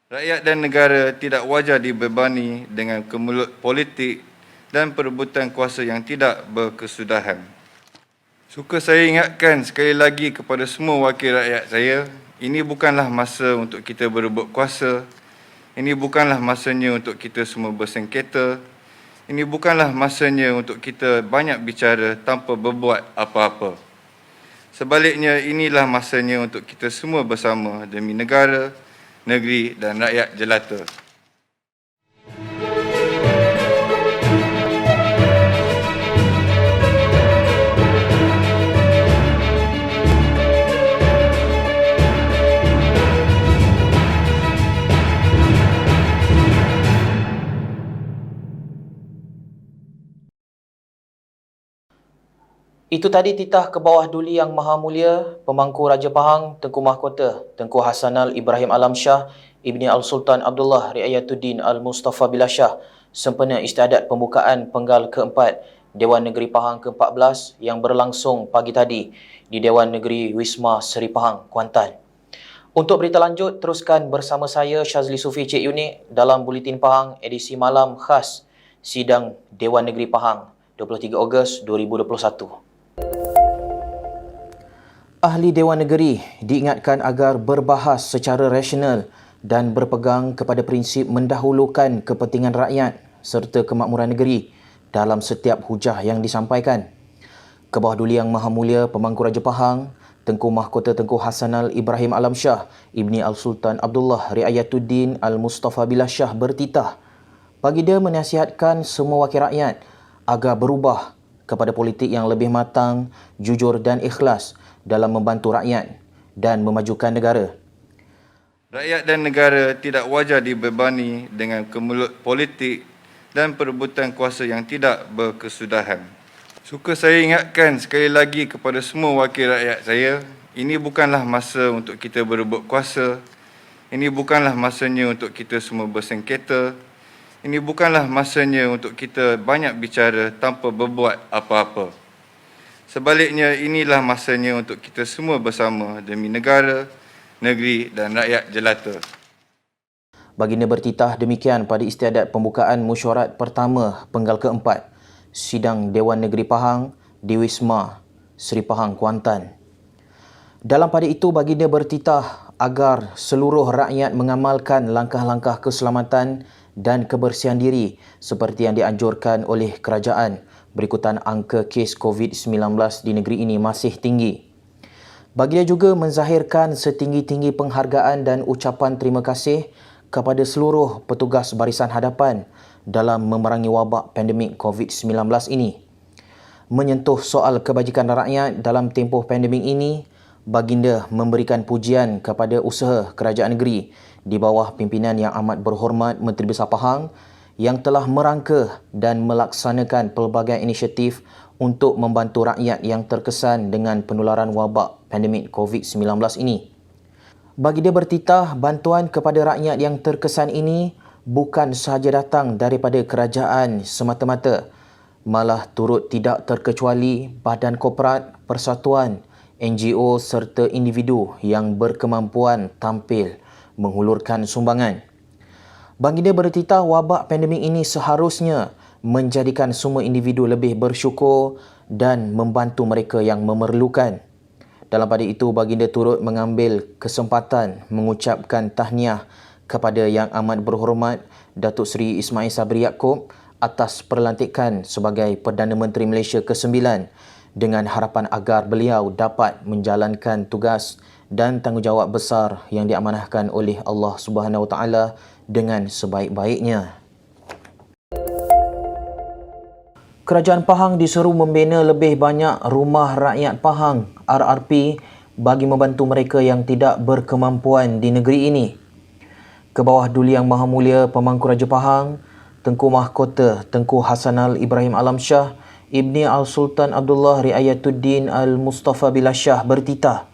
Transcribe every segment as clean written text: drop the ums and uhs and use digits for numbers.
Rakyat dan negara tidak wajar dibebani dengan kemelut politik dan perebutan kuasa yang tidak berkesudahan. Suka saya ingatkan sekali lagi kepada semua wakil rakyat saya, ini bukanlah masa untuk kita berebut kuasa, ini bukanlah masanya untuk kita semua bersengketa, ini bukanlah masanya untuk kita banyak bicara tanpa berbuat apa-apa. Sebaliknya, inilah masanya untuk kita semua bersama demi negara, negeri dan rakyat jelata. Itu tadi titah ke bawah duli Yang Maha Mulia, Pemangku Raja Pahang, Tengku Mahkota, Tengku Hasanal Ibrahim Alam Shah, Ibni Al-Sultan Abdullah Riayatuddin Al-Mustafa Billah Shah, sempena istiadat pembukaan penggal keempat Dewan Negeri Pahang ke-14 yang berlangsung pagi tadi di Dewan Negeri Wisma Seri Pahang, Kuantan. Untuk berita lanjut, teruskan bersama saya Syazli Sufi Cik Unik dalam Buletin Pahang edisi malam khas Sidang Dewan Negeri Pahang 23 Ogos 2021. Ahli Dewan Negeri diingatkan agar berbahas secara rasional dan berpegang kepada prinsip mendahulukan kepentingan rakyat serta kemakmuran negeri dalam setiap hujah yang disampaikan. Ke bawah duli Yang Maha Mulia Pemangku Raja Pahang, Tengku Mahkota Tengku Hasanal Ibrahim Alam Shah, Ibni Al-Sultan Abdullah Riayatuddin Al-Mustafa Billah Shah bertitah bagi dia menasihatkan semua wakil rakyat agar berubah kepada politik yang lebih matang, jujur dan ikhlas dalam membantu rakyat dan memajukan negara. Rakyat dan negara tidak wajar dibebani dengan kemelut politik dan perebutan kuasa yang tidak berkesudahan. Suka saya ingatkan sekali lagi kepada semua wakil rakyat saya, ini bukanlah masa untuk kita berebut kuasa, ini bukanlah masanya untuk kita semua bersengketa, ini bukanlah masanya untuk kita banyak bicara tanpa berbuat apa-apa. Sebaliknya, inilah masanya untuk kita semua bersama demi negara, negeri dan rakyat jelata. Baginda bertitah demikian pada istiadat pembukaan mesyuarat pertama penggal keempat Sidang Dewan Negeri Pahang di Wisma Seri Pahang, Kuantan. Dalam pada itu, baginda bertitah agar seluruh rakyat mengamalkan langkah-langkah keselamatan dan kebersihan diri seperti yang dianjurkan oleh kerajaan berikutan angka kes COVID-19 di negeri ini masih tinggi. Baginda juga menzahirkan setinggi-tinggi penghargaan dan ucapan terima kasih kepada seluruh petugas barisan hadapan dalam memerangi wabak pandemik COVID-19 ini. Menyentuh soal kebajikan rakyat dalam tempoh pandemik ini, baginda memberikan pujian kepada usaha kerajaan negeri di bawah pimpinan Yang Amat Berhormat Menteri Besar Pahang yang telah merangka dan melaksanakan pelbagai inisiatif untuk membantu rakyat yang terkesan dengan penularan wabak pandemik COVID-19 ini. Baginda bertitah bantuan kepada rakyat yang terkesan ini bukan sahaja datang daripada kerajaan semata-mata, malah turut tidak terkecuali badan korporat, persatuan, NGO serta individu yang berkemampuan tampil menghulurkan sumbangan. Baginda bertitah wabak pandemik ini seharusnya menjadikan semua individu lebih bersyukur dan membantu mereka yang memerlukan. Dalam pada itu, baginda turut mengambil kesempatan mengucapkan tahniah kepada Yang Amat Berhormat Datuk Seri Ismail Sabri Yaakob atas perlantikan sebagai Perdana Menteri Malaysia ke-9 dengan harapan agar beliau dapat menjalankan tugas dan tanggungjawab besar yang diamanahkan oleh Allah Subhanahu Wa Taala dengan sebaik-baiknya. Kerajaan Pahang diseru membina lebih banyak rumah rakyat Pahang RRP bagi membantu mereka yang tidak berkemampuan di negeri ini. Ke bawah duli Yang Maha Mulia Pemangku Raja Pahang, Tengku Mahkota Tengku Hasanal Ibrahim Alam Shah, Ibni Al-Sultan Abdullah Riayatuddin Al-Mustafa Billah Shah bertitah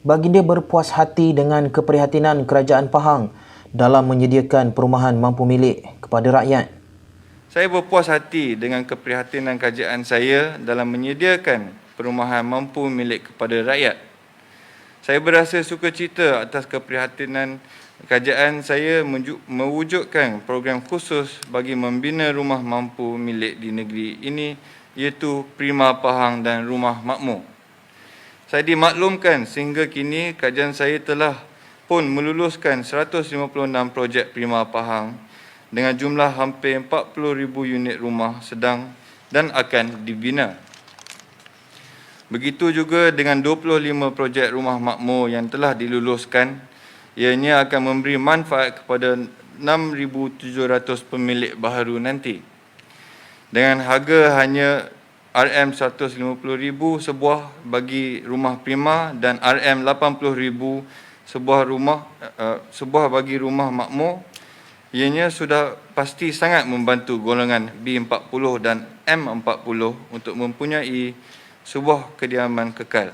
baginda berpuas hati dengan keprihatinan Kerajaan Pahang dalam menyediakan perumahan mampu milik kepada rakyat. Saya berpuas hati dengan keprihatinan kerajaan saya dalam menyediakan perumahan mampu milik kepada rakyat. Saya berasa sukacita atas keprihatinan Kerajaan saya mewujudkan program khusus bagi membina rumah mampu milik di negeri ini, iaitu Prima Pahang dan Rumah Makmur. Saya dimaklumkan sehingga kini kerajaan saya telah pun meluluskan 156 projek Prima Pahang dengan jumlah hampir 40,000 unit rumah sedang dan akan dibina. Begitu juga dengan 25 projek rumah makmur yang telah diluluskan, ianya akan memberi manfaat kepada 6,700 pemilik baharu nanti. Dengan harga hanya RM150,000 sebuah bagi rumah prima dan RM80,000 sebuah bagi rumah makmur, ianya sudah pasti sangat membantu golongan B40 dan M40 untuk mempunyai sebuah kediaman kekal.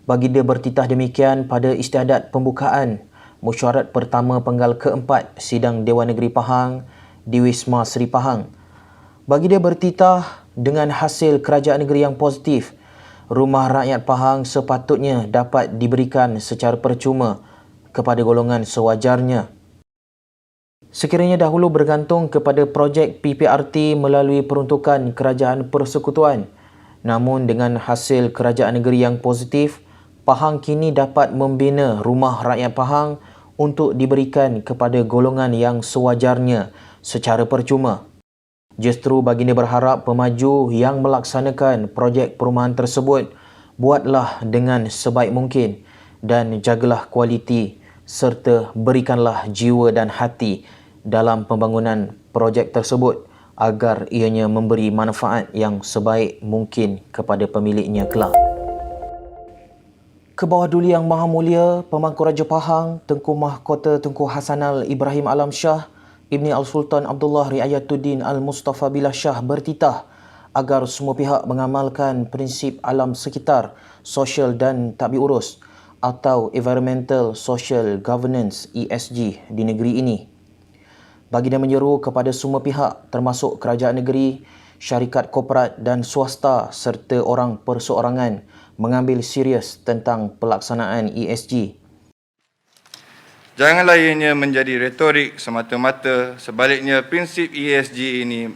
Baginda bertitah demikian pada istiadat pembukaan mesyuarat pertama penggal keempat Sidang Dewan Negeri Pahang di Wisma Seri Pahang. Baginda bertitah dengan hasil kerajaan negeri yang positif, rumah rakyat Pahang sepatutnya dapat diberikan secara percuma kepada golongan sewajarnya. Sekiranya dahulu bergantung kepada projek PPRT melalui peruntukan kerajaan persekutuan, namun dengan hasil kerajaan negeri yang positif, Pahang kini dapat membina rumah rakyat Pahang untuk diberikan kepada golongan yang sewajarnya secara percuma. Justru baginda berharap pemaju yang melaksanakan projek perumahan tersebut buatlah dengan sebaik mungkin dan jagalah kualiti serta berikanlah jiwa dan hati dalam pembangunan projek tersebut agar ianya memberi manfaat yang sebaik mungkin kepada pemiliknya kelak. Ke bawah Duli Yang Maha Mulia Pemangku Raja Pahang Tengku Mahkota Tengku Hasanal Ibrahim Alam Shah Ibni Al-Sultan Abdullah Riayatuddin Al-Mustafa Billah Shah bertitah agar semua pihak mengamalkan prinsip alam sekitar, sosial dan tabi urus atau Environmental Social Governance ESG di negeri ini. Baginda menyeru kepada semua pihak termasuk kerajaan negeri, syarikat korporat dan swasta serta orang perseorangan mengambil serius tentang pelaksanaan ESG. Janganlah ianya menjadi retorik semata-mata, sebaliknya prinsip ESG ini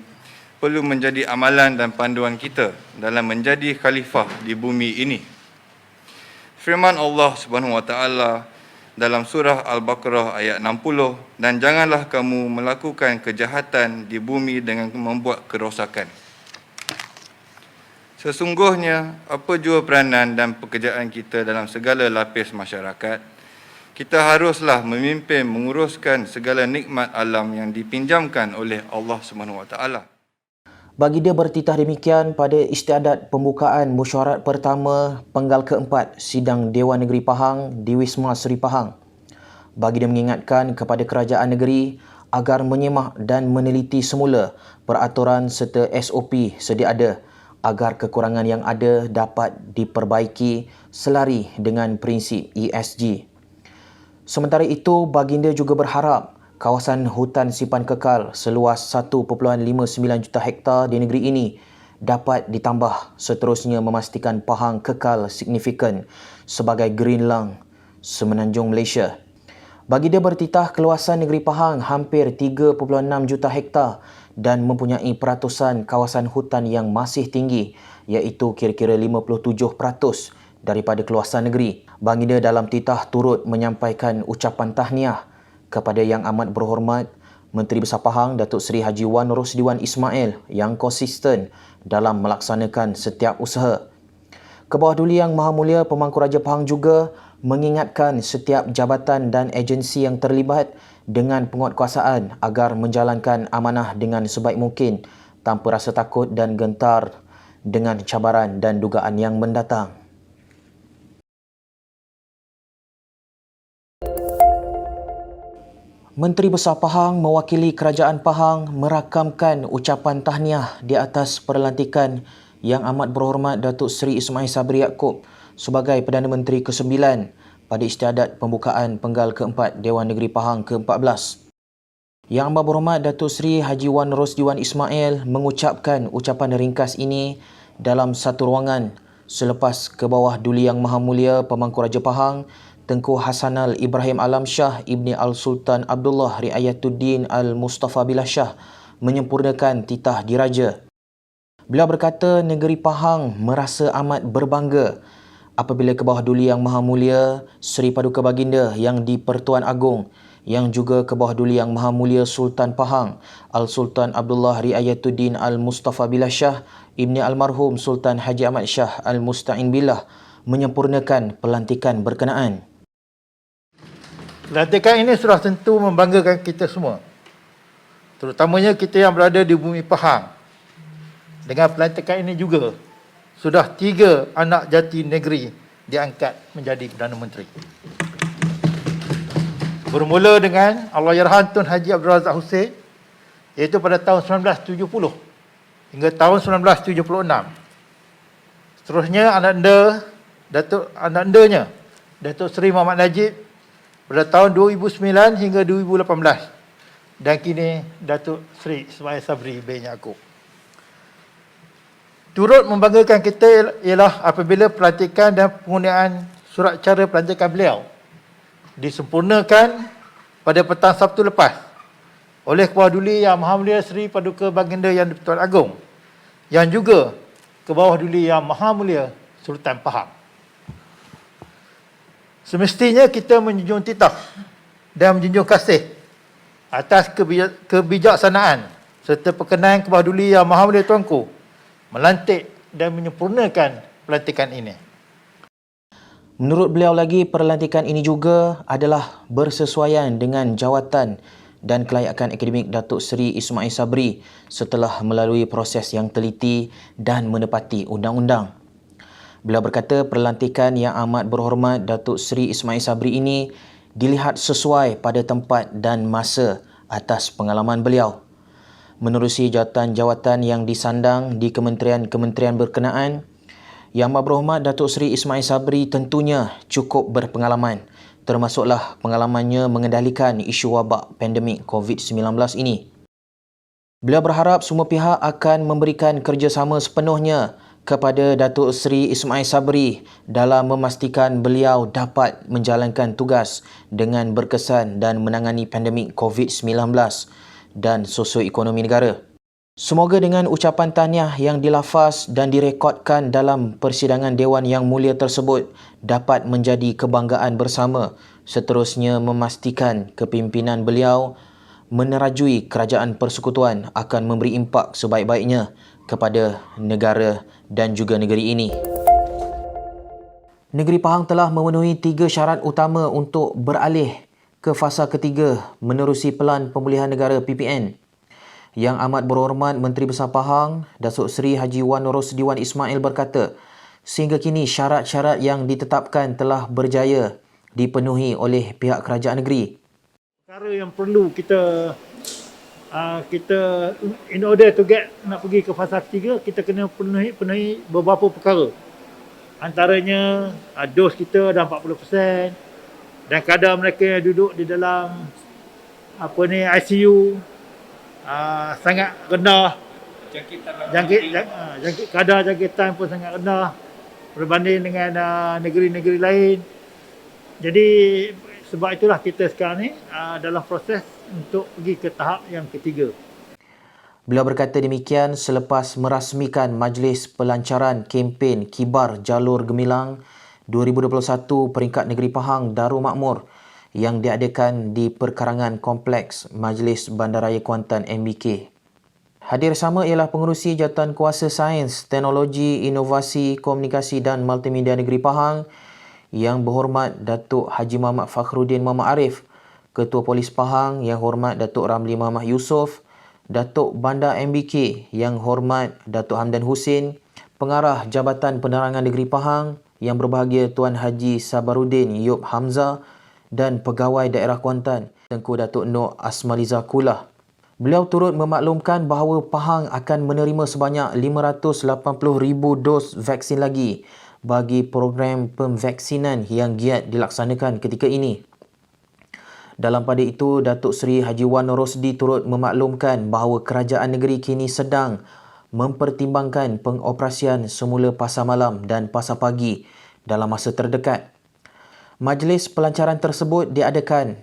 perlu menjadi amalan dan panduan kita dalam menjadi khalifah di bumi ini. Firman Allah Subhanahu Wa Taala dalam surah Al-Baqarah ayat 60, dan janganlah kamu melakukan kejahatan di bumi dengan membuat kerosakan. Sesungguhnya, apa jua peranan dan pekerjaan kita dalam segala lapis masyarakat, kita haruslah memimpin menguruskan segala nikmat alam yang dipinjamkan oleh Allah SWT. Baginda bertitah demikian pada istiadat pembukaan mesyuarat pertama penggal keempat Sidang Dewan Negeri Pahang di Wisma Seri Pahang. Baginda mengingatkan kepada kerajaan negeri agar menyimak dan meneliti semula peraturan serta SOP sedia ada agar kekurangan yang ada dapat diperbaiki selari dengan prinsip ESG. Sementara itu, baginda juga berharap kawasan hutan simpan kekal seluas 1.59 juta hektar di negeri ini dapat ditambah seterusnya memastikan Pahang kekal signifikan sebagai green lung semenanjung Malaysia. Baginda bertitah keluasan negeri Pahang hampir 3.6 juta hektar dan mempunyai peratusan kawasan hutan yang masih tinggi, iaitu kira-kira 57% daripada keluasan negeri. Baginda dalam titah turut menyampaikan ucapan tahniah kepada Yang Amat Berhormat Menteri Besar Pahang Datuk Seri Haji Wan Rosdiwan Ismail yang konsisten dalam melaksanakan setiap usaha. Ke bawah Duli Yang Maha Mulia Pemangku Raja Pahang juga mengingatkan setiap jabatan dan agensi yang terlibat dengan penguatkuasaan agar menjalankan amanah dengan sebaik mungkin tanpa rasa takut dan gentar dengan cabaran dan dugaan yang mendatang. Menteri Besar Pahang mewakili Kerajaan Pahang merakamkan ucapan tahniah di atas pelantikan Yang Amat Berhormat Datuk Seri Ismail Sabri Yaakob sebagai Perdana Menteri ke-9 pada istiadat pembukaan penggal keempat Dewan Negeri Pahang ke-14. Yang Amat Berhormat Datuk Seri Haji Wan Rosdiwan Ismail mengucapkan ucapan ringkas ini dalam satu ruangan selepas ke bawah Duli Yang Maha Mulia Pemangku Raja Pahang Tengku Hasanal Ibrahim Alam Shah Ibni Al-Sultan Abdullah Riayatuddin Al-Mustafa Billah Shah menyempurnakan titah diraja. Beliau berkata negeri Pahang merasa amat berbangga apabila ke bawah duli Yang Maha Mulia Seri Paduka Baginda Yang di-Pertuan Agong yang juga ke bawah duli Yang Maha Mulia Sultan Pahang Al-Sultan Abdullah Riayatuddin Al-Mustafa Billah Shah Ibni Almarhum Sultan Haji Ahmad Shah Al-Musta'in Billah menyempurnakan pelantikan berkenaan. Pelantikan ini sudah tentu membanggakan kita semua. Terutamanya kita yang berada di bumi Pahang. Dengan pelantikan ini juga, sudah 3 anak jati negeri diangkat menjadi Perdana Menteri. Bermula dengan Allahyarham Tun Haji Abdul Razak Hussein, iaitu pada tahun 1970 hingga tahun 1976. Seterusnya anak andanya, Datuk Seri Muhammad Najib pada tahun 2009 hingga 2018 dan kini Datuk Seri Ismail Sabri bin Yaakob. Turut membanggakan kita ialah apabila pelantikan dan penggunaan surat cara pelantikan beliau disempurnakan pada petang Sabtu lepas oleh Kebawah Duli Yang Maha Mulia Seri Paduka Baginda Yang di-Pertuan Agong yang juga ke bawah duli Yang Maha Mulia Sultan Pahang. Semestinya kita menjunjung titah dan menjunjung kasih atas kebijaksanaan serta perkenan ke bawah duli Yang Maha Mulia Tuanku melantik dan menyempurnakan pelantikan ini. Menurut beliau lagi, pelantikan ini juga adalah bersesuaian dengan jawatan dan kelayakan akademik Datuk Seri Ismail Sabri setelah melalui proses yang teliti dan menepati undang-undang. Beliau berkata pelantikan yang amat berhormat Datuk Seri Ismail Sabri ini dilihat sesuai pada tempat dan masa atas pengalaman beliau. Menerusi jawatan-jawatan yang disandang di kementerian-kementerian berkenaan, Yang Amat Berhormat Datuk Seri Ismail Sabri tentunya cukup berpengalaman, termasuklah pengalamannya mengendalikan isu wabak pandemik COVID-19 ini. Beliau berharap semua pihak akan memberikan kerjasama sepenuhnya kepada Datuk Seri Ismail Sabri dalam memastikan beliau dapat menjalankan tugas dengan berkesan dan menangani pandemik COVID-19 dan sosioekonomi negara. Semoga dengan ucapan tahniah yang dilafaz dan direkodkan dalam persidangan Dewan Yang Mulia tersebut dapat menjadi kebanggaan bersama, seterusnya memastikan kepimpinan beliau menerajui kerajaan persekutuan akan memberi impak sebaik-baiknya kepada negara dan juga negeri ini. Negeri Pahang telah memenuhi 3 syarat utama untuk beralih ke fasa ketiga menerusi Pelan Pemulihan Negara PPN. Yang Amat Berhormat Menteri Besar Pahang, Datuk Seri Haji Wan Rosdi Wan Ismail berkata, sehingga kini syarat-syarat yang ditetapkan telah berjaya dipenuhi oleh pihak kerajaan negeri. Perkara yang perlu kita in order to get nak pergi ke fasa ketiga, kita kena penuhi beberapa perkara. Antaranya dos kita dah 40% dan kadar mereka yang duduk di dalam ICU sangat rendah. Kadar jangkitan pun sangat rendah berbanding dengan negeri-negeri lain. Jadi sebab itulah kita sekarang ni dalam proses untuk pergi ke tahap yang ketiga. Beliau berkata demikian selepas merasmikan Majlis Pelancaran Kempen Kibar Jalur Gemilang 2021 peringkat Negeri Pahang Darul Makmur yang diadakan di perkarangan Kompleks Majlis Bandaraya Kuantan MBK. Hadir sama ialah Pengerusi Jawatan Kuasa Sains, Teknologi, Inovasi, Komunikasi dan Multimedia Negeri Pahang, Yang Berhormat Datuk Haji Muhammad Fakhruddin Muhammad Arif, Ketua Polis Pahang Yang Hormat Datuk Ramli Muhammad Yusof, Datuk Bandar MBK Yang Hormat Datuk Hamdan Husin, Pengarah Jabatan Penerangan Negeri Pahang Yang Berbahagia Tuan Haji Sabaruddin Yub Hamzah dan Pegawai Daerah Kuantan Tengku Datuk Nur Asmaliza Kulah. Beliau turut memaklumkan bahawa Pahang akan menerima sebanyak 580,000 dos vaksin lagi bagi program pemvaksinan yang giat dilaksanakan ketika ini. Dalam pada itu, Datuk Seri Haji Wan Rosdi turut memaklumkan bahawa kerajaan negeri kini sedang mempertimbangkan pengoperasian semula pasar malam dan pasar pagi dalam masa terdekat. Majlis pelancaran tersebut diadakan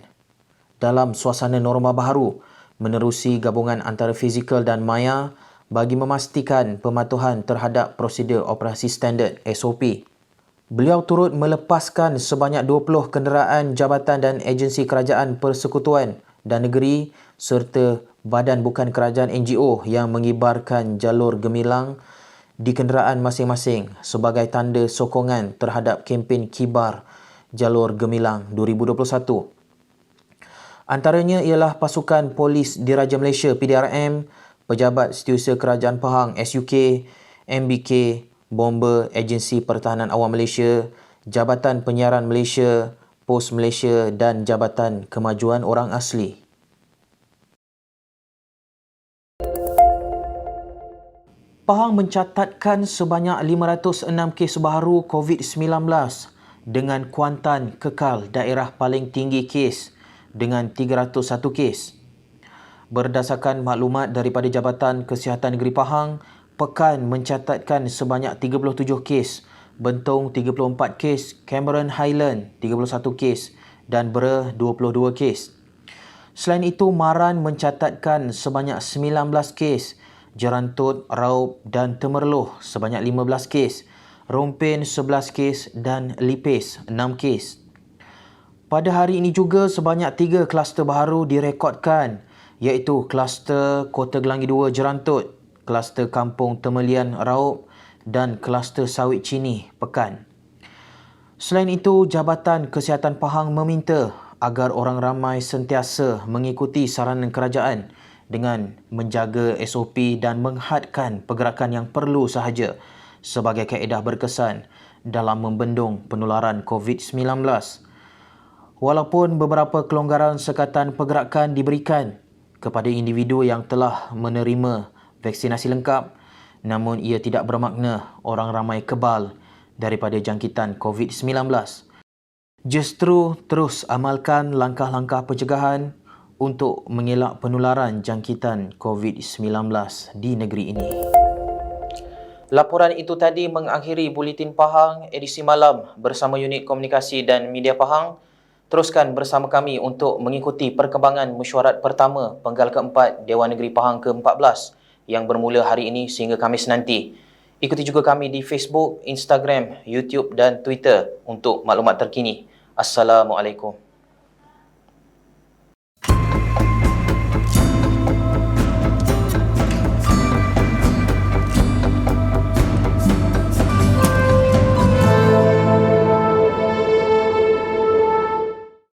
dalam suasana norma baharu menerusi gabungan antara fizikal dan maya bagi memastikan pematuhan terhadap prosedur operasi standard SOP. Beliau turut melepaskan sebanyak 20 kenderaan jabatan dan agensi kerajaan persekutuan dan negeri serta badan bukan kerajaan NGO yang mengibarkan jalur gemilang di kenderaan masing-masing sebagai tanda sokongan terhadap kempen kibar jalur gemilang 2021. Antaranya ialah pasukan polis Diraja Malaysia PDRM, pejabat setiausaha kerajaan Pahang SUK, MBK, Bomber Agensi Pertahanan Awam Malaysia, Jabatan Penyiaran Malaysia, Pos Malaysia dan Jabatan Kemajuan Orang Asli. Pahang mencatatkan sebanyak 506 kes baharu COVID-19 dengan Kuantan kekal daerah paling tinggi kes dengan 301 kes. Berdasarkan maklumat daripada Jabatan Kesihatan Negeri Pahang, Pekan mencatatkan sebanyak 37 kes, Bentong 34 kes, Cameron Highland 31 kes dan Bera 22 kes. Selain itu, Maran mencatatkan sebanyak 19 kes, Jerantut, Raub dan Temerloh sebanyak 15 kes, Rompin 11 kes dan Lipis 6 kes. Pada hari ini juga sebanyak 3 kluster baharu direkodkan, iaitu kluster Kota Gelangi 2 Jerantut, kluster Kampung Temelian Raub dan kluster Sawit Cini Pekan. Selain itu, Jabatan Kesihatan Pahang meminta agar orang ramai sentiasa mengikuti saranan kerajaan dengan menjaga SOP dan menghadkan pergerakan yang perlu sahaja sebagai kaedah berkesan dalam membendung penularan COVID-19. Walaupun beberapa kelonggaran sekatan pergerakan diberikan kepada individu yang telah menerima vaksinasi lengkap, namun ia tidak bermakna orang ramai kebal daripada jangkitan COVID-19. Justru terus amalkan langkah-langkah pencegahan untuk mengelak penularan jangkitan COVID-19 di negeri ini. Laporan itu tadi mengakhiri Buletin Pahang edisi malam bersama Unit Komunikasi dan Media Pahang. Teruskan bersama kami untuk mengikuti perkembangan mesyuarat pertama Penggal ke-4 Dewan Negeri Pahang ke-14 yang bermula hari ini sehingga Khamis nanti. Ikuti juga kami di Facebook, Instagram, YouTube dan Twitter untuk maklumat terkini. Assalamualaikum.